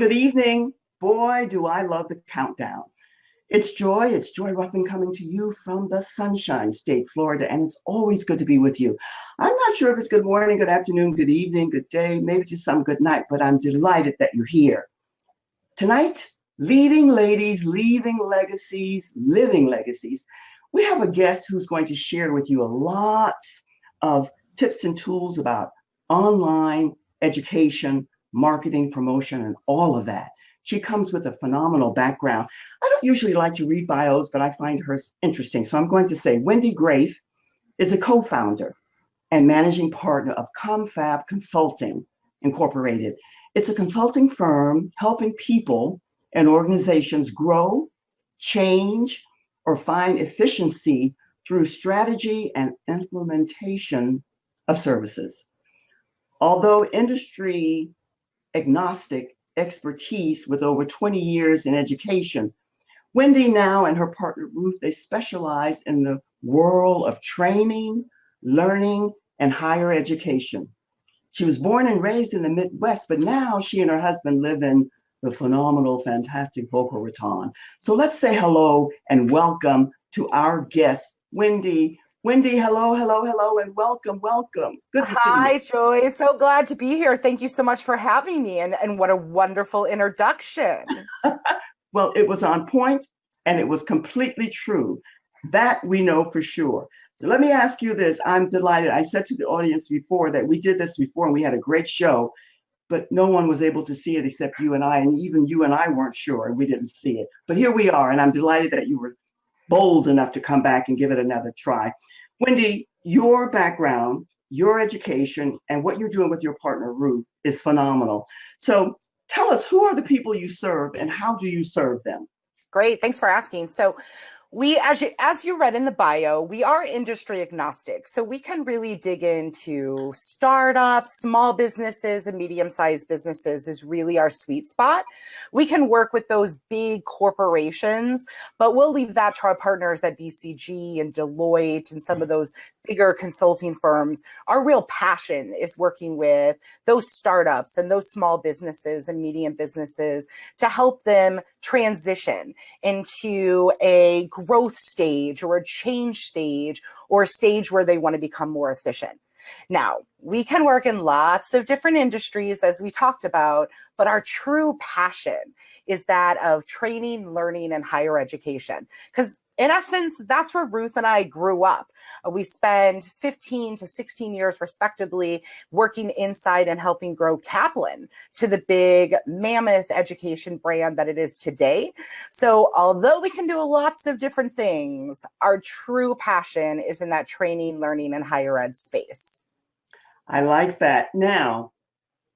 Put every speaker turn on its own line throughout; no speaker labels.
good evening. Boy, do I love the countdown. It's Joy Ruffen coming to you from the Sunshine State, Florida, and it's always good to be with you. I'm not sure if it's good morning, good afternoon, good evening, good day, maybe just some good night, but I'm delighted that you're here. Tonight, leading ladies, leaving legacies, living legacies. We have a guest who's going to share with you a lot of tips and tools about online education, marketing, promotion, and all of that. She comes with a phenomenal background. I don't usually like to read bios, but I find hers interesting. So I'm going to say Wendi Grafe is a co-founder and managing partner of ComFab Consulting Incorporated. It's a consulting firm helping people and organizations grow, change, or find efficiency through strategy and implementation of services. Although industry agnostic expertise with over 20 years in education, Wendi now and her partner Ruth, they specialize in the world of training, learning, and higher education. She was born and raised in the Midwest, but now she and her husband live in the phenomenal, fantastic Boca Raton. So let's say hello and welcome to our guest, Wendi. Wendi, hello, hello, hello, and welcome, welcome. Good to see you.
Hi, Joy. So glad to be here. Thank you so much for having me, and what a wonderful introduction.
Well, it was on point, and it was completely true. That we know for sure. So let me ask you this. I'm delighted. I said to the audience before that we did this before, and we had a great show, but no one was able to see it except you and I, and even you and I weren't sure, and we didn't see it. But here we are, and I'm delighted that you were bold enough to come back and give it another try. Wendi, your background, your education, and what you're doing with your partner, Ruth, is phenomenal. So tell us, who are the people you serve and how do you serve them?
Great. Thanks for asking. So we, as you read in the bio, we are industry agnostic. So we can really dig into startups, small businesses, and medium-sized businesses is really our sweet spot. We can work with those big corporations, but we'll leave that to our partners at BCG and Deloitte and some of those bigger consulting firms. Our real passion is working with those startups and those small businesses and medium businesses to help them transition into a growth stage or a change stage or a stage where they want to become more efficient. Now, we can work in lots of different industries, as we talked about, but our true passion is that of training, learning, and higher education. Because in essence, that's where Ruth and I grew up. We spent 15 to 16 years, respectively, working inside and helping grow Kaplan to the big mammoth education brand that it is today. So although we can do lots of different things, our true passion is in that training, learning, and higher ed space.
I like that. Now,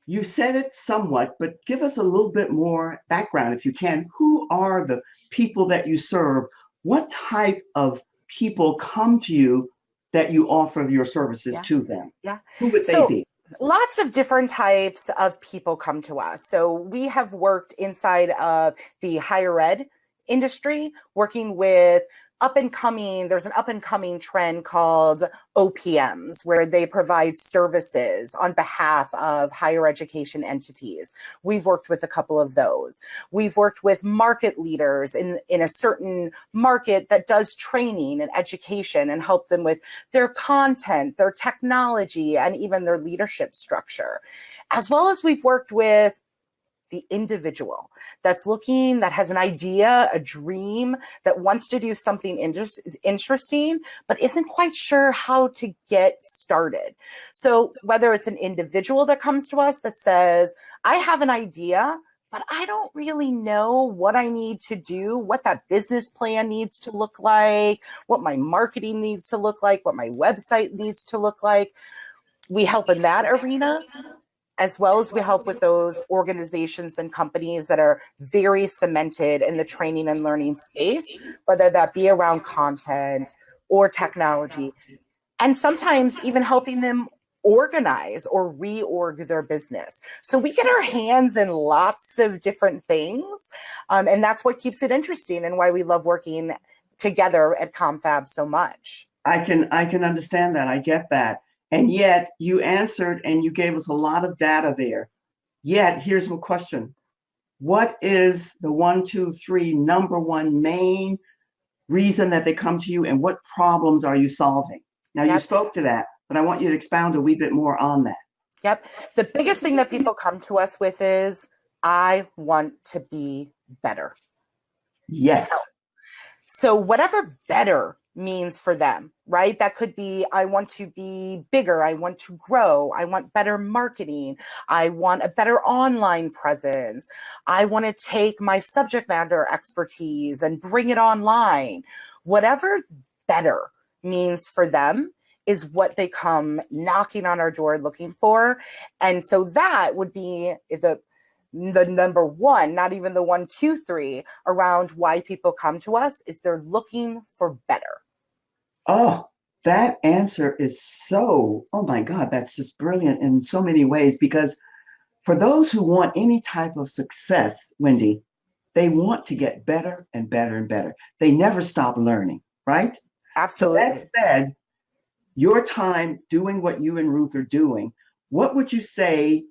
you said it somewhat, but give us a little bit more background if you can. Who are the people that you serve? What type of people come to you that you offer your services to them?
Yeah.
Who would they be?
Lots of different types of people come to us. So we have worked inside of the higher ed industry, working with there's an up and coming trend called OPMs, where they provide services on behalf of higher education entities. We've worked with a couple of those. We've worked with market leaders in a certain market that does training and education and help them with their content, their technology, and even their leadership structure. As well as we've worked with the individual that has an idea, a dream, that wants to do something interesting, but isn't quite sure how to get started. So whether it's an individual that comes to us that says, I have an idea, but I don't really know what I need to do, what that business plan needs to look like, what my marketing needs to look like, what my website needs to look like. We help in that arena, as well as we help with those organizations and companies that are very cemented in the training and learning space, whether that be around content or technology, and sometimes even helping them organize or reorg their business. So we get our hands in lots of different things, and that's what keeps it interesting and why we love working together at ComFab so much.
I can understand that. I get that. And yet you answered and you gave us a lot of data there. Yet here's my question. What is the one, two, three, number one main reason that they come to you, and what problems are you solving? Now, you
Yep.
spoke to that, but I want you to expound a wee bit more on that.
Yep. The biggest thing that people come to us with is, I want to be better.
Yes.
So whatever better means for them, right? That could be, I want to be bigger. I want to grow. I want better marketing. I want a better online presence. I want to take my subject matter expertise and bring it online. Whatever better means for them is what they come knocking on our door looking for. And so that would be the number one, not even the one, two, three, around why people come to us is they're looking for better.
Oh, that answer is so, oh my God, that's just brilliant in so many ways. Because for those who want any type of success, Wendi, they want to get better and better and better. They never stop learning, right? So that
Absolutely.
said, your time doing what you and Ruth are doing, what would you say?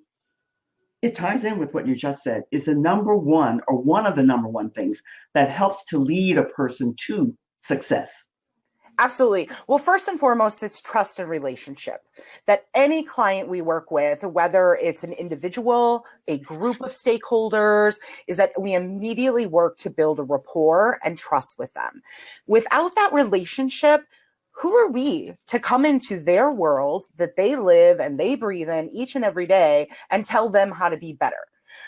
It ties in with what you just said, is the number one or one of the number one things that helps to lead a person to success.
Absolutely. Well, first and foremost, it's trust and relationship. That any client we work with, whether it's an individual, a group of stakeholders, is that we immediately work to build a rapport and trust with them. Without that relationship, who are we to come into their world that they live and they breathe in each and every day and tell them how to be better?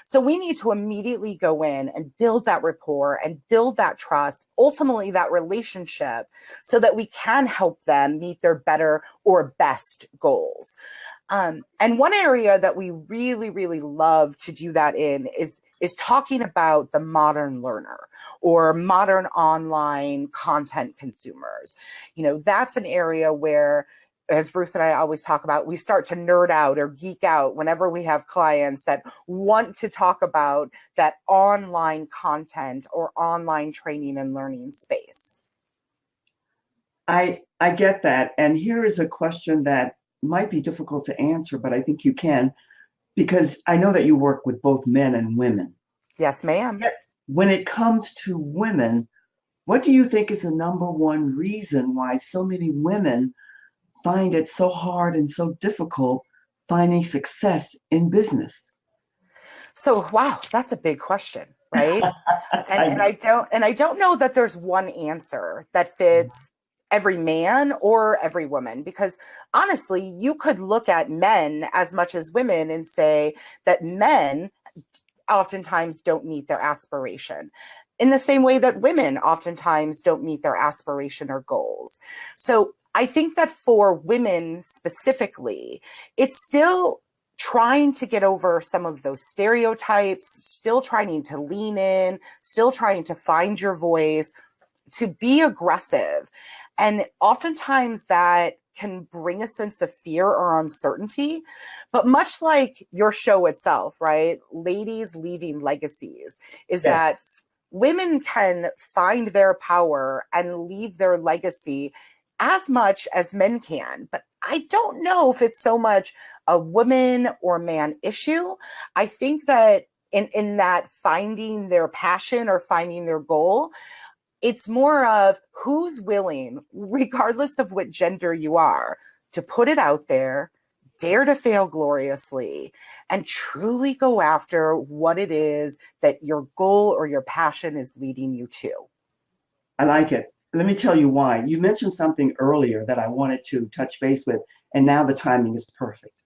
So we need to immediately go in and build that rapport and build that trust, ultimately that relationship, so that we can help them meet their better or best goals. And one area that we really, really love to do that in is talking about the modern learner or modern online content consumers. You know, that's an area where, as Ruth and I always talk about, we start to nerd out or geek out whenever we have clients that want to talk about that online content or online training and learning space.
I get that. And here is a question that might be difficult to answer, but I think you can, because I know that you work with both men and women.
Yes, ma'am.
Yet, when it comes to women, what do you think is the number one reason why so many women find it so hard and so difficult finding success in business?
So, wow, that's a big question, right? And,
I
and
know.
I don't know that there's one answer that fits every man or every woman, because honestly, you could look at men as much as women and say that men oftentimes don't meet their aspiration in the same way that women oftentimes don't meet their aspiration or goals. So I think that for women specifically, it's still trying to get over some of those stereotypes, still trying to lean in, still trying to find your voice, to be aggressive. And oftentimes that can bring a sense of fear or uncertainty. But much like your show itself, right? Ladies Leaving Legacies, is
Yes.
that women can find their power and leave their legacy as much as men can. But I don't know if it's so much a woman or man issue. I think that in that finding their passion or finding their goal, it's more of who's willing, regardless of what gender you are, to put it out there, dare to fail gloriously, and truly go after what it is that your goal or your passion is leading you to.
I like it. Let me tell you why. You mentioned something earlier that I wanted to touch base with, and now the timing is perfect.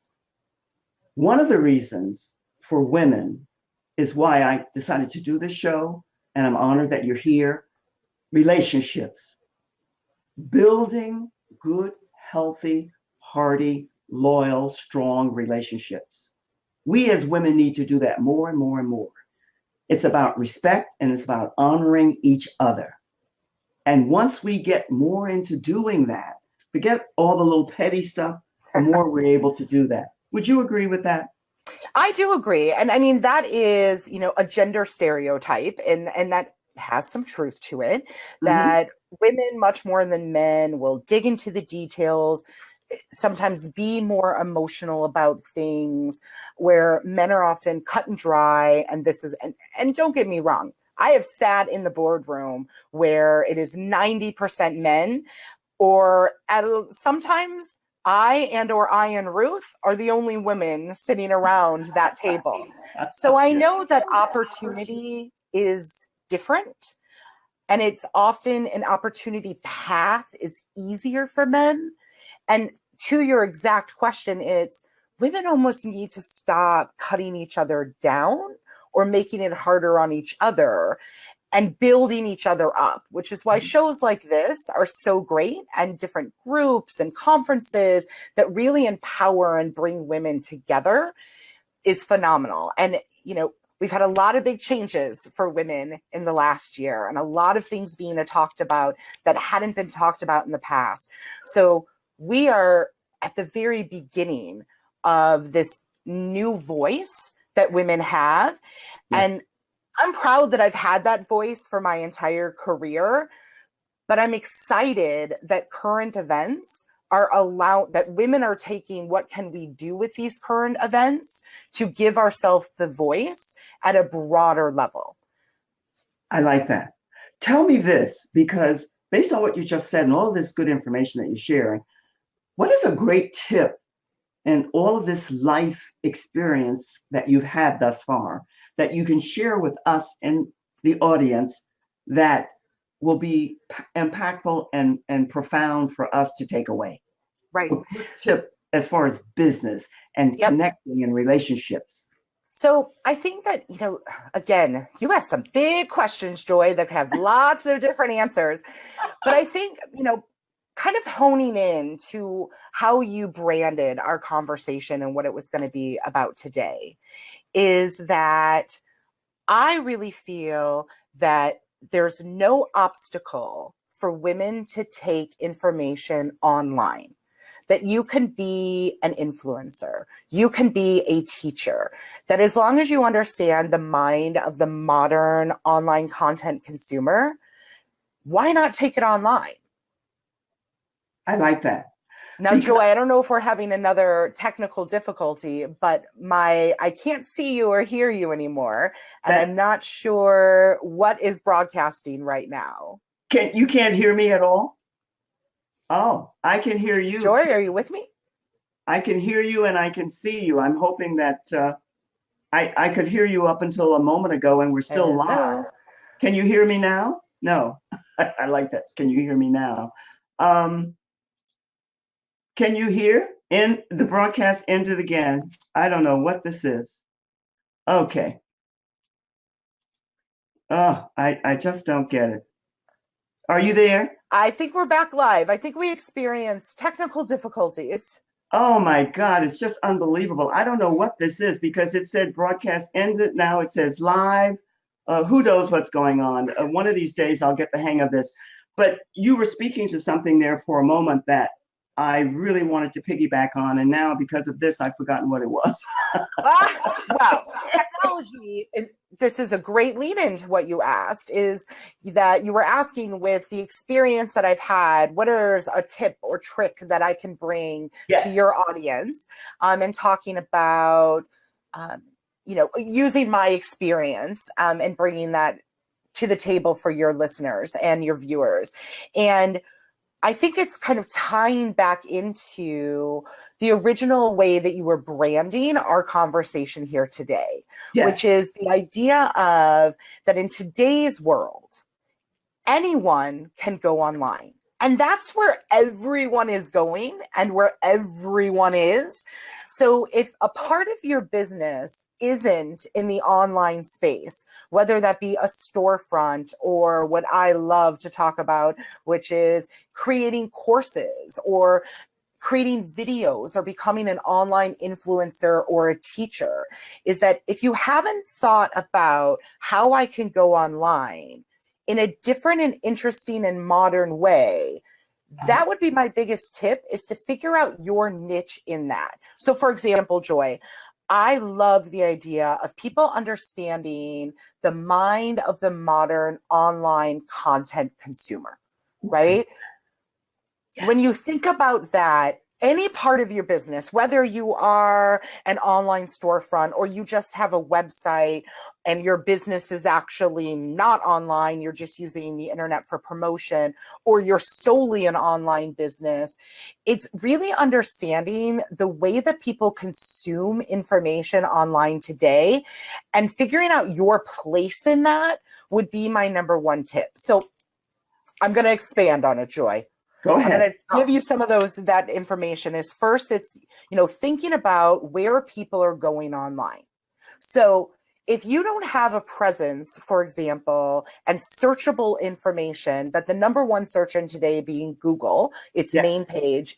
One of the reasons for women is why I decided to do this show, and I'm honored that you're here. Relationships, building good, healthy, hearty, loyal, strong relationships. We as women need to do that more and more and more. It's about respect and it's about honoring each other. And once we get more into doing that, forget all the little petty stuff, the more we're able to do that. Would you agree with that?
I do agree. And I mean, that is, a gender stereotype, and that has some truth to it,
Mm-hmm.
that women much more than men will dig into the details. sometimes be more emotional about things, where men are often cut and dry. And this is, and don't get me wrong, I have sat in the boardroom where it is 90% men, or sometimes I and Ruth are the only women sitting around that table. So I know that opportunity is different, and it's often an opportunity path is easier for men. And to your exact question, it's women almost need to stop cutting each other down or making it harder on each other, and building each other up, which is why shows like this are so great, and different groups and conferences that really empower and bring women together is phenomenal. And, you know, we've had a lot of big changes for women in the last year, and a lot of things being talked about that hadn't been talked about in the past. So we are at the very beginning of this new voice that women have. Yes. And I'm proud that I've had that voice for my entire career, but I'm excited that current events are that women are taking what can we do with these current events to give ourselves the voice at a broader level.
I like that. Tell me this, because based on what you just said and all this good information that you're sharing, what is a great tip in all of this life experience that you've had thus far that you can share with us and the audience that will be impactful and profound for us to take away?
Right.
A good tip as far as business and connecting and relationships.
So I think that, you know, again, you asked some big questions, Joy, that have lots of different answers. But I think, you know, kind of honing in to how you branded our conversation and what it was going to be about today is that I really feel that there's no obstacle for women to take information online. That you can be an influencer, you can be a teacher, that as long as you understand the mind of the modern online content consumer, why not take it online?
I like that.
Now, Joy, I don't know if we're having another technical difficulty, but I can't see you or hear you anymore, and I'm not sure what is broadcasting right now.
You can't hear me at all? Oh, I can hear you.
Joy, are you with me?
I can hear you and I can see you. I'm hoping that I could hear you up until a moment ago, and we're still live. Can you hear me now? No, I like that. Can you hear me now? Can you hear? And the broadcast ended again. I don't know what this is. Okay. Oh, I just don't get it. Are you there?
I think we're back live. I think we experienced technical difficulties.
Oh my God, it's just unbelievable. I don't know what this is, because it said broadcast ended. Now it says live. Who knows what's going on? One of these days I'll get the hang of this. But you were speaking to something there for a moment that I really wanted to piggyback on, and now because of this, I've forgotten what it was.
Wow, technology, this is a great lead into what you asked, is that you were asking, with the experience that I've had, what is a tip or trick that I can bring to your audience, and talking about, you know, using my experience and bringing that to the table for your listeners and your viewers. And I think it's kind of tying back into the original way that you were branding our conversation here today, which is the idea of that in today's world, anyone can go online. And that's where everyone is going and where everyone is. So if a part of your business isn't in the online space, whether that be a storefront or what I love to talk about, which is creating courses or creating videos or becoming an online influencer or a teacher, is that if you haven't thought about how I can go online in a different and interesting and modern way, that would be my biggest tip, is to figure out your niche in that. So for example, Joy, I love the idea of people understanding the mind of the modern online content consumer, right? Yes. When you think about that, any part of your business, whether you are an online storefront or you just have a website and your business is actually not online, you're just using the internet for promotion, or you're solely an online business, it's really understanding the way that people consume information online today and figuring out your place in that would be my number one tip. So I'm going to expand on it, Joy.
Go ahead.
I'm going to give you some of that information. Is first, it's, thinking about where people are going online. So if you don't have a presence, for example, and searchable information, that the number one search engine today being Google, its main page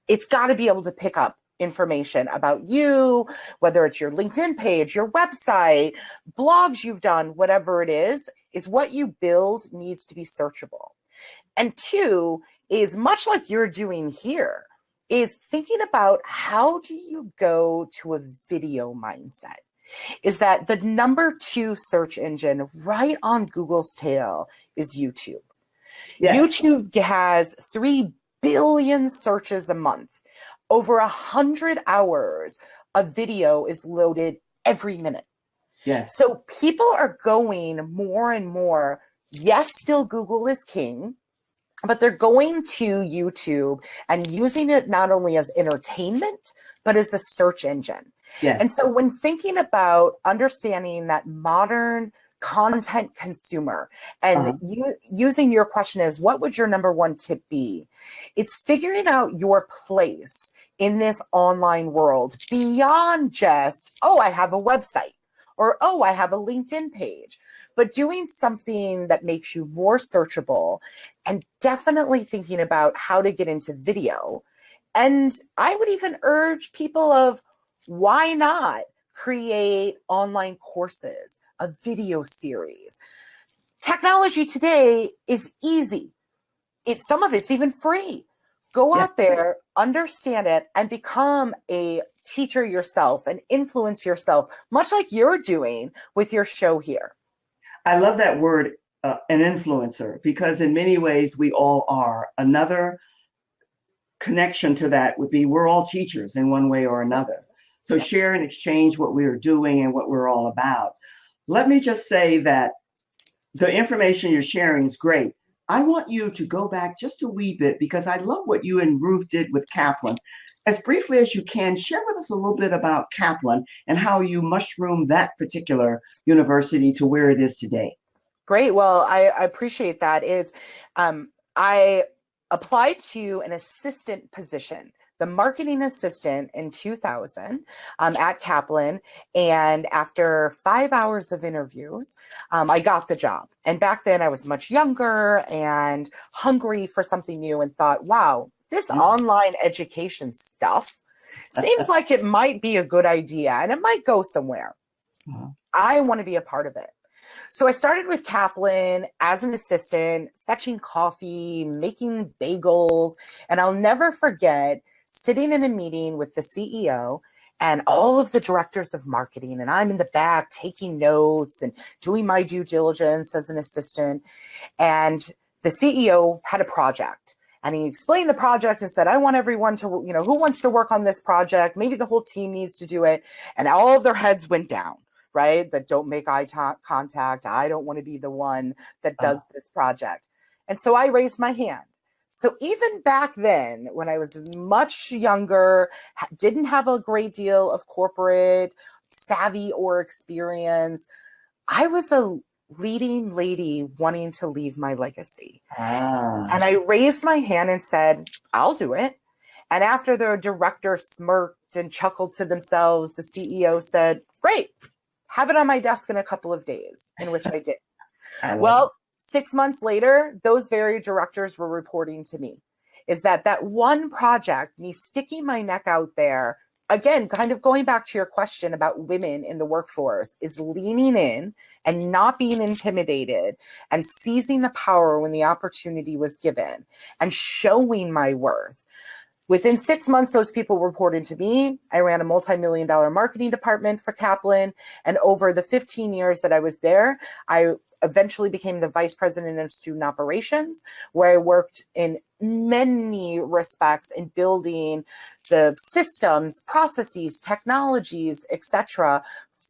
it's got to be able to pick up information about you, whether it's your LinkedIn page, your website, blogs you've done, whatever it is what you build needs to be searchable. And two is, much like you're doing here, is thinking about how do you go to a video mindset. Is that the number two search engine right on Google's tail is YouTube. Yes. YouTube has 3 billion searches a month. Over 100 hours of video is loaded every minute.
Yes.
So people are going more and more. Yes, still Google is king, but they're going to YouTube and using it not only as entertainment, but as a search engine. Yes. And so when thinking about understanding that modern content consumer and using your question as what would your number one tip be? It's figuring out your place in this online world beyond just, oh, I have a website or, oh, I have a LinkedIn page, but doing something that makes you more searchable and definitely thinking about how to get into video. And I would even urge people of why not create online courses, a video series. Technology today is easy. Some of it's even free. Go out there, understand it, and become a teacher yourself and influence yourself, much like you're doing with your show here.
I love that word, an influencer, because in many ways we all are. Another connection to that would be we're all teachers in one way or another. So share and exchange what we're doing and what we're all about. Let me just say that the information you're sharing is great. I want you to go back just a wee bit because I love what you and Ruth did with Kaplan. As briefly as you can, share with us a little bit about Kaplan and how you mushroomed that particular university to where it is today.
Great. Well, I appreciate that. I applied to an assistant position, the marketing assistant in 2000 at Kaplan. And after 5 hours of interviews, I got the job. And back then I was much younger and hungry for something new and thought, wow, this online education stuff seems like it might be a good idea and it might go somewhere. I want to be a part of it. So I started with Kaplan as an assistant, fetching coffee, making bagels, and I'll never forget sitting in a meeting with the CEO and all of the directors of marketing, and I'm in the back taking notes and doing my due diligence as an assistant. And the CEO had a project. And he explained the project and said, I want everyone to, who wants to work on this project? Maybe the whole team needs to do it. And all of their heads went down, right? That don't make eye contact. I don't want to be the one that does this project. And so I raised my hand. So even back then, when I was much younger, didn't have a great deal of corporate savvy or experience, I was a leading lady wanting to leave my legacy. And I raised my hand and said, I'll do it. And after the director smirked and chuckled to themselves, the CEO said, great, have it on my desk in a couple of days, in which I did. Well, 6 months later, those very directors were reporting to me, is that one project, me sticking my neck out there, again, kind of going back to your question about women in the workforce, is leaning in and not being intimidated and seizing the power when the opportunity was given and showing my worth. Within 6 months, those people reported to me. I ran a multi-million-dollar marketing department for Kaplan. And over the 15 years that I was there, I eventually became the vice president of student operations, where I worked in many respects in building the systems, processes, technologies, etc.,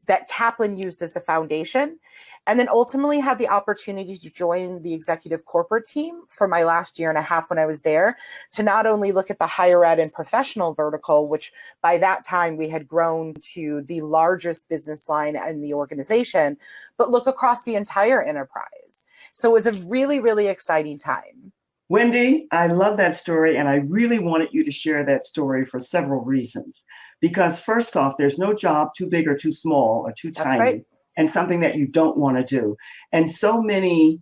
that Kaplan used as a foundation. And then ultimately had the opportunity to join the executive corporate team for my last year and a half when I was there, to not only look at the higher ed and professional vertical, which by that time we had grown to the largest business line in the organization, but look across the entire enterprise. So it was a really, really exciting time.
Wendi, I love that story, and I really wanted you to share that story for several reasons. Because first off, there's no job too big or too small or too tiny.
Right.
And something that you don't want to do. And so many,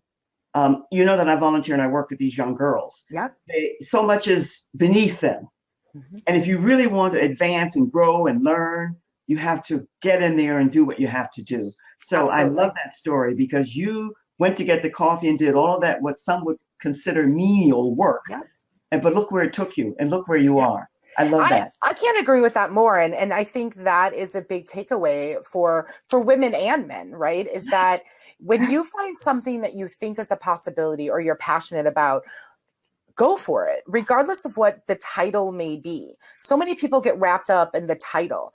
you know that I volunteer and I work with these young girls.
Yep.
So much is beneath them. Mm-hmm. And if you really want to advance and grow and learn, you have to get in there and do what you have to do. So absolutely. I love that story, because you went to get the coffee and did all that, what some would consider menial work. Yep. But look where it took you, and look where you are. I love that.
I can't agree with that more. And I think that is a big takeaway for women and men, right? Is that when you find something that you think is a possibility or you're passionate about, go for it, regardless of what the title may be. So many people get wrapped up in the title.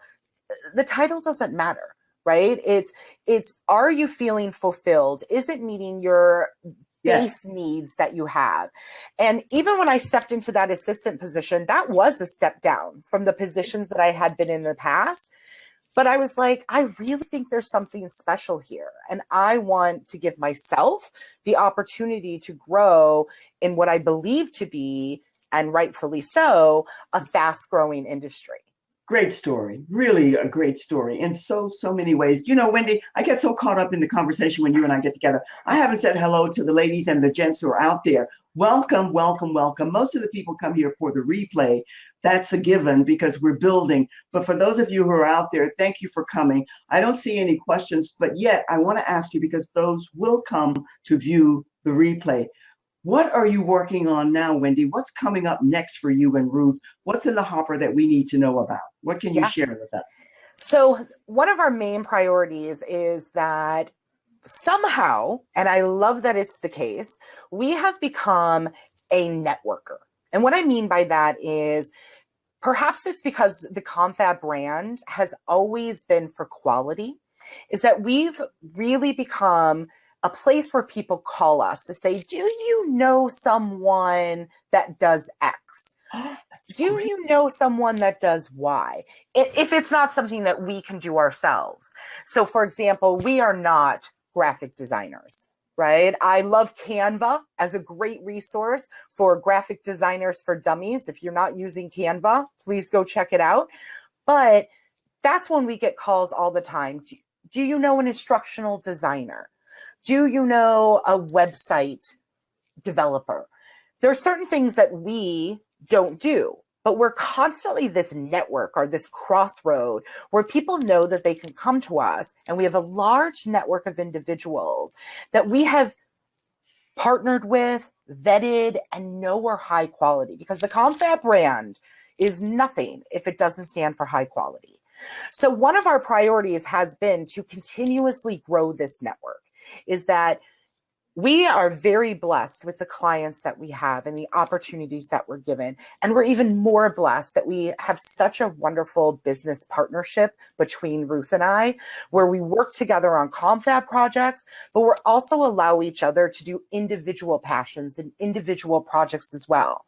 The title doesn't matter, right? It's are you feeling fulfilled? Is it meeting your base needs that you have? And even when I stepped into that assistant position, that was a step down from the positions that I had been in the past. But I was like, I really think there's something special here. And I want to give myself the opportunity to grow in what I believe to be, and rightfully so, a fast growing industry.
Great story. Really a great story in so many ways. You know, Wendi, I get so caught up in the conversation when you and I get together. I haven't said hello to the ladies and the gents who are out there. Welcome, welcome, welcome. Most of the people come here for the replay. That's a given because we're building. But for those of you who are out there, thank you for coming. I don't see any questions, but yet I want to ask you, because those will come to view the replay. What are you working on now, Wendi? What's coming up next for you and Ruth? What's in the hopper that we need to know about? What can you share with us?
So one of our main priorities is that somehow, and I love that it's the case, we have become a networker. And what I mean by that is, perhaps it's because the ComFab brand has always been for quality, is that we've really become a place where people call us to say, do you know someone that does X? Do you know someone that does Y? If it's not something that we can do ourselves. So for example, we are not graphic designers, right? I love Canva as a great resource for graphic designers for dummies. If you're not using Canva, please go check it out. But that's when we get calls all the time. Do you know an instructional designer? Do you know a website developer? There are certain things that we don't do, but we're constantly this network or this crossroad where people know that they can come to us, and we have a large network of individuals that we have partnered with, vetted, and know are high quality, because the ComFab brand is nothing if it doesn't stand for high quality. So one of our priorities has been to continuously grow this network. Is that we are very blessed with the clients that we have and the opportunities that we're given. And we're even more blessed that we have such a wonderful business partnership between Ruth and I, where we work together on ComFab projects, but we're also allow each other to do individual passions and individual projects as well.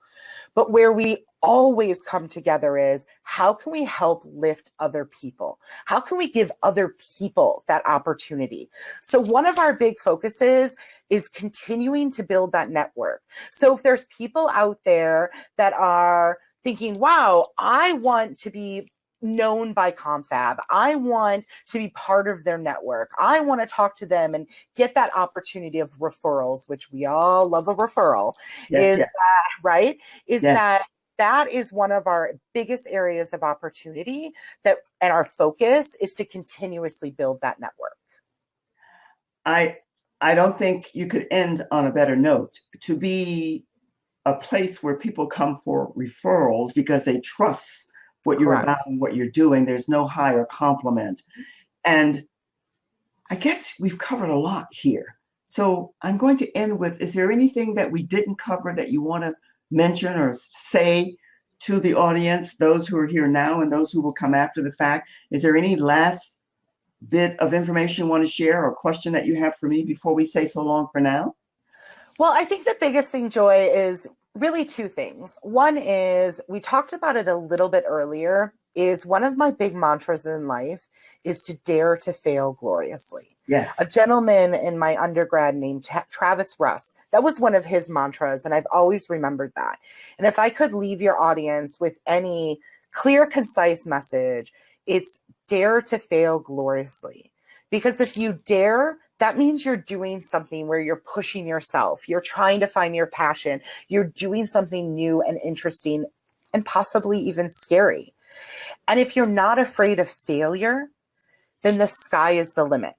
But where we always come together is, how can we help lift other people? How can we give other people that opportunity? So one of our big focuses is continuing to build that network. So if there's people out there that are thinking, wow, I want to be known by ComFab, I want to be part of their network, I want to talk to them and get that opportunity of referrals, which we all love a referral, that is one of our biggest areas of opportunity, and our focus is to continuously build that network.
I don't think you could end on a better note. To be a place where people come for referrals because they trust what you're about and what you're doing, there's no higher compliment. And I guess we've covered a lot here. So I'm going to end with, is there anything that we didn't cover that you want to mention or say to the audience, those who are here now and those who will come after the fact? Is there any last bit of information you want to share or question that you have for me before we say so long for now?
Well, I think the biggest thing, Joy, is really two things. One is, we talked about it a little bit earlier, is one of my big mantras in life is to dare to fail gloriously.
Yes.
A gentleman in my undergrad named Travis Russ, that was one of his mantras, and I've always remembered that. And if I could leave your audience with any clear, concise message, it's dare to fail gloriously. Because if you dare, that means you're doing something where you're pushing yourself. You're trying to find your passion. You're doing something new and interesting and possibly even scary. And if you're not afraid of failure, then the sky is the limit.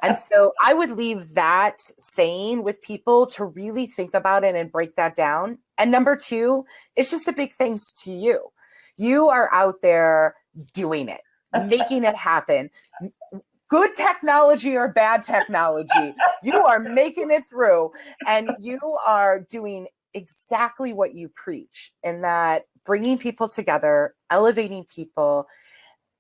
And so I would leave that saying with people to really think about it and break that down. And number two, it's just a big thanks to you. You are out there doing it, making it happen. Good technology or bad technology, you are making it through, and you are doing exactly what you preach, in that bringing people together, elevating people,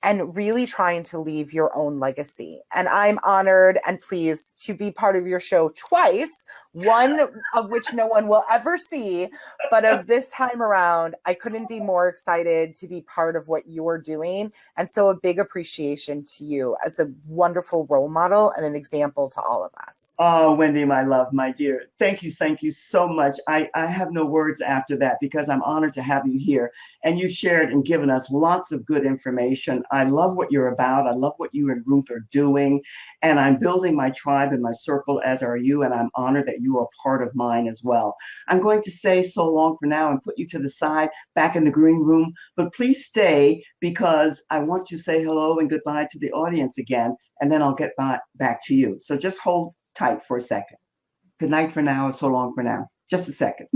and really trying to leave your own legacy. And I'm honored and pleased to be part of your show twice, one of which no one will ever see. But of this time around, I couldn't be more excited to be part of what you're doing. And so a big appreciation to you as a wonderful role model and an example to all of us.
Oh, Wendi, my love, my dear. Thank you so much. I have no words after that because I'm honored to have you here. And you shared and given us lots of good information. I love what you're about. I love what you and Ruth are doing. And I'm building my tribe and my circle, as are you. And I'm honored that you are part of mine as well. I'm going to say so long for now and put you to the side back in the green room. But please stay, because I want to say hello and goodbye to the audience again. And then I'll get back to you. So just hold tight for a second. Good night for now, and so long for now. Just a second.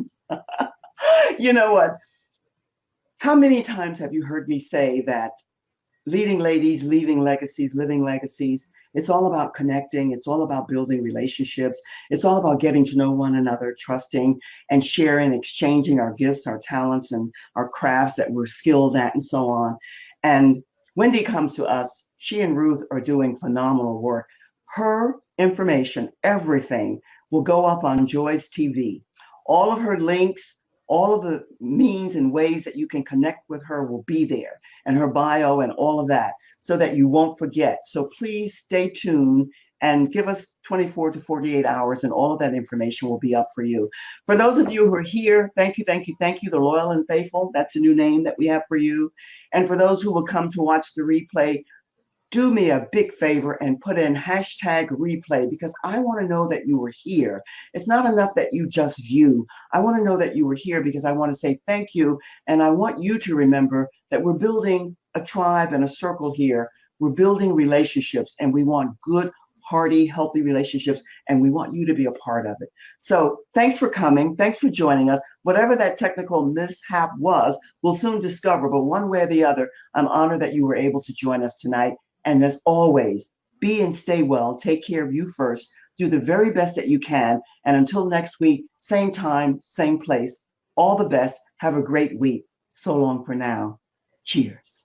You know what? How many times have you heard me say that leading ladies, leaving legacies, living legacies? It's all about connecting. It's all about building relationships. It's all about getting to know one another, trusting and sharing, exchanging our gifts, our talents, and our crafts that we're skilled at, and so on. And Wendi comes to us. She and Ruth are doing phenomenal work. Her information, everything, will go up on Joy's TV. All of her links, all of the means and ways that you can connect with her will be there, and her bio and all of that, so that you won't forget. So please stay tuned and give us 24 to 48 hours, and all of that information will be up for you. For those of you who are here, thank you, thank you, thank you. The Loyal and Faithful, that's a new name that we have for you. And for those who will come to watch the replay, do me a big favor and put in #replay, because I want to know that you were here. It's not enough that you just view. I want to know that you were here, because I want to say thank you. And I want you to remember that we're building a tribe and a circle here. We're building relationships, and we want good, hearty, healthy relationships, and we want you to be a part of it. So thanks for coming. Thanks for joining us. Whatever that technical mishap was, we'll soon discover. But one way or the other, I'm honored that you were able to join us tonight. And as always, be and stay well. Take care of you first. Do the very best that you can. And until next week, same time, same place. All the best. Have a great week. So long for now. Cheers.